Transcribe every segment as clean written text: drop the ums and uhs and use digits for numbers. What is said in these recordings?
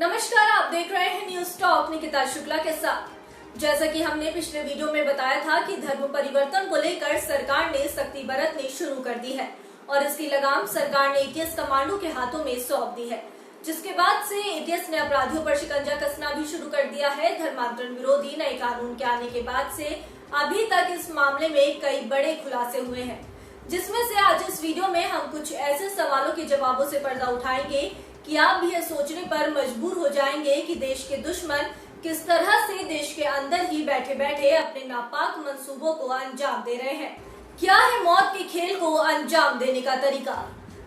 नमस्कार, आप देख रहे हैं न्यूज टॉक निकिता शुक्ला के साथ। जैसा कि हमने पिछले वीडियो में बताया था कि धर्म परिवर्तन को लेकर सरकार ने सख्ती बरतनी शुरू कर दी है और इसकी लगाम सरकार ने एटीएस कमांडो के हाथों में सौंप दी है, जिसके बाद से एटीएस ने अपराधियों पर शिकंजा कसना भी शुरू कर दिया है। धर्मांतरण विरोधी नए कानून के आने के बाद से अभी तक इस मामले में कई बड़े खुलासे हुए हैं, जिसमें से आज इस वीडियो में हम कुछ ऐसे सवालों के जवाबों से पर्दा उठाएंगे कि आप भी यह सोचने पर मजबूर हो जाएंगे कि देश के दुश्मन किस तरह से देश के अंदर ही बैठे बैठे अपने नापाक मंसूबों को अंजाम दे रहे हैं। क्या है मौत के खेल को अंजाम देने का तरीका?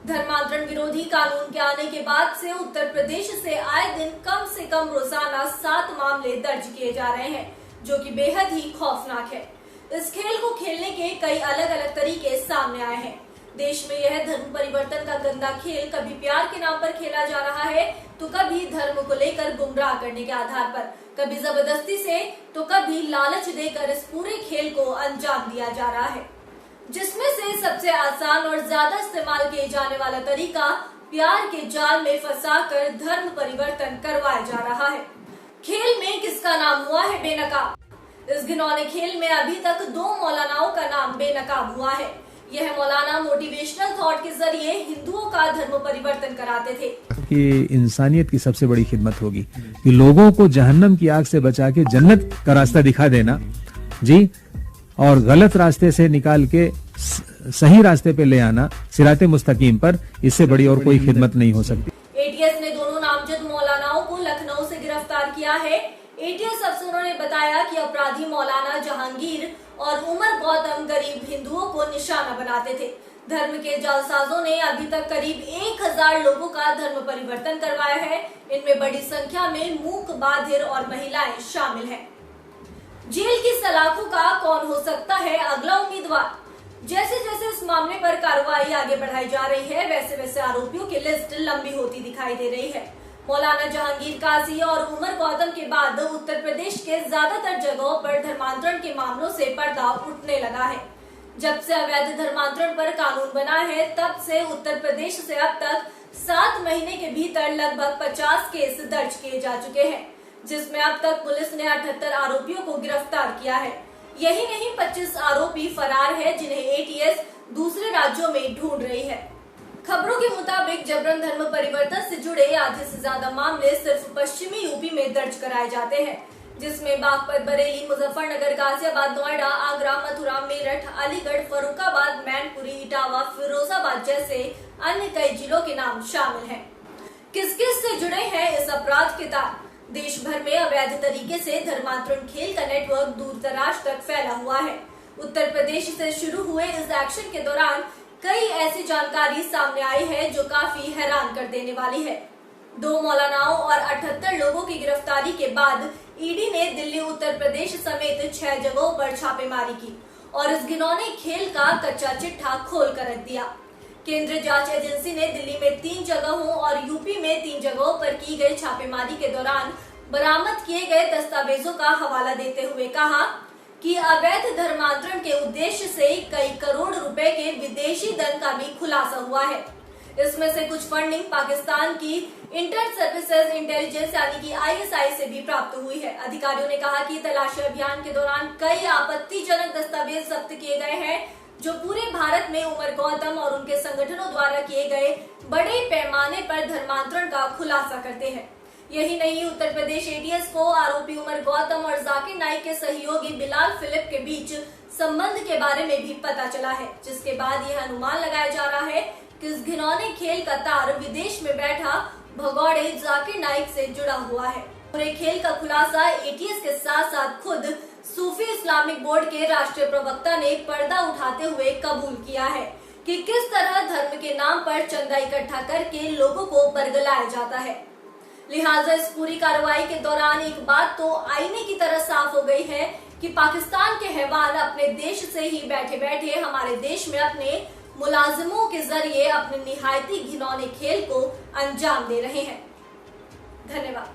धर्मांतरण विरोधी कानून के आने के बाद से उत्तर प्रदेश से आए दिन कम से कम रोजाना 7 मामले दर्ज किए जा रहे हैं, जो कि बेहद ही खौफनाक है। इस खेल को खेलने के कई अलग अलग तरीके सामने आए हैं। देश में यह धर्म परिवर्तन का गंदा खेल कभी प्यार के नाम पर खेला जा रहा है, तो कभी धर्म को लेकर गुमराह करने के आधार पर, कभी जबरदस्ती से, तो कभी लालच देकर इस पूरे खेल को अंजाम दिया जा रहा है, जिसमें से सबसे आसान और ज्यादा इस्तेमाल किए जाने वाला तरीका प्यार के जाल में फंसाकर धर्म परिवर्तन करवाया जा रहा है। खेल में किसका नाम हुआ है बेनकाब? इस घिनौने खेल में अभी तक 2 मौलानाओं का नाम बेनकाब हुआ है। यह मौलाना मोटिवेशनल थॉट के जरिए हिंदुओं का धर्म परिवर्तन कराते थे कि इंसानियत की सबसे बड़ी खिदमत होगी कि लोगों को जहन्नम की आग से बचा के जन्नत का रास्ता दिखा देना जी, और गलत रास्ते से निकाल के सही रास्ते पे ले आना, सिराते मुस्तकीम पर। इससे बड़ी और कोई खिदमत नहीं हो सकती। एटीएस ने दोनों नामजद मौलानाओं को लखनऊ से गिरफ्तार किया है। एटीएस अफसरों ने बताया कि अपराधी मौलाना जहांगीर और उमर गौतम गरीब हिंदुओं को निशाना बनाते थे। धर्म के जालसाजों ने अभी तक करीब 1000 लोगों का धर्म परिवर्तन करवाया है। इनमें बड़ी संख्या में मूक, बाधिर और महिलाएं शामिल हैं। जेल की सलाखों का कौन हो सकता है अगला उम्मीदवार? जैसे जैसे इस मामले पर कार्रवाई आगे बढ़ाई जा रही है, वैसे वैसे आरोपियों की लिस्ट लंबी होती दिखाई दे रही है। मौलाना जहांगीर काजी और उमर गौतम के बाद उत्तर प्रदेश के ज्यादातर जगहों पर धर्मांतरण के मामलों से पर्दा उठने लगा है। जब से अवैध धर्मांतरण पर कानून बना है, तब से उत्तर प्रदेश से अब तक 7 महीने के भीतर लगभग 50 केस दर्ज किए जा चुके हैं, जिसमें अब तक पुलिस ने 78 आरोपियों को गिरफ्तार किया है। यही नहीं, 25 आरोपी फरार है, जिन्हें एटीएस दूसरे राज्यों में ढूंढ रही है। खबरों के मुताबिक जबरन धर्म परिवर्तन से जुड़े आधे से ज्यादा मामले सिर्फ पश्चिमी यूपी में दर्ज कराए जाते हैं, जिसमें बागपत, बरेली, मुजफ्फरनगर, गाजियाबाद, नोएडा, आगरा, मथुरा, मेरठ, अलीगढ़, फर्रुखाबाद, मैनपुरी, इटावा, फिरोजाबाद जैसे अन्य कई जिलों के नाम शामिल हैं। किस किस से जुड़े हैं इस अपराध के तार? देश भर में अवैध तरीके से धर्मांतरण खेल का नेटवर्क दूर दराज तक फैला हुआ है। उत्तर प्रदेश से शुरू हुए इस एक्शन के दौरान कई ऐसी जानकारी सामने आई है जो काफी हैरान कर देने वाली है। 2 मौलानाओं और 78 लोगों की गिरफ्तारी के बाद ईडी ने दिल्ली, उत्तर प्रदेश समेत 6 जगहों पर छापेमारी की और इस घिनौने खेल का कच्चा चिट्ठा खोल कर रख दिया। केंद्रीय जांच एजेंसी ने दिल्ली में 3 जगहों और यूपी में 3 जगहों पर की गई छापेमारी के दौरान बरामद किए गए दस्तावेजों का हवाला देते हुए कहा कि अवैध धर्मांतरण के उद्देश्य से कई करोड़ रुपए के विदेशी धन का भी खुलासा हुआ है। इसमें से कुछ फंडिंग पाकिस्तान की इंटर सर्विसेज इंटेलिजेंस यानी कि आईएसआई से भी प्राप्त हुई है। अधिकारियों ने कहा कि तलाशी अभियान के दौरान कई आपत्तिजनक दस्तावेज जब्त किए गए हैं, जो पूरे भारत में उमर गौतम और उनके संगठनों द्वारा किए गए बड़े पैमाने पर धर्मांतरण का खुलासा करते हैं। यही नहीं, उत्तर प्रदेश एटीएस को आरोपी उमर गौतम और जाकिर नाइक के सहयोगी बिलाल फिलिप के बीच संबंध के बारे में भी पता चला है, जिसके बाद यह अनुमान लगाया जा रहा है कि इस घिनौने खेल का तार विदेश में बैठा भगौड़े जाकिर नाइक से जुड़ा हुआ है। पूरे खेल का खुलासा एटीएस के साथ साथ खुद सूफी इस्लामिक बोर्ड के राष्ट्रीय प्रवक्ता ने पर्दा उठाते हुए कबूल किया है कि किस तरह धर्म के नाम पर चंदा इकट्ठा करके लोगों को बरगलाया जाता है। लिहाजा इस पूरी कार्रवाई के दौरान एक बात तो आईने की तरह साफ हो गई है कि पाकिस्तान के हैवान अपने देश से ही बैठे बैठे हमारे देश में अपने मुलाजिमों के जरिए अपने निहायती घिनौने खेल को अंजाम दे रहे हैं। धन्यवाद।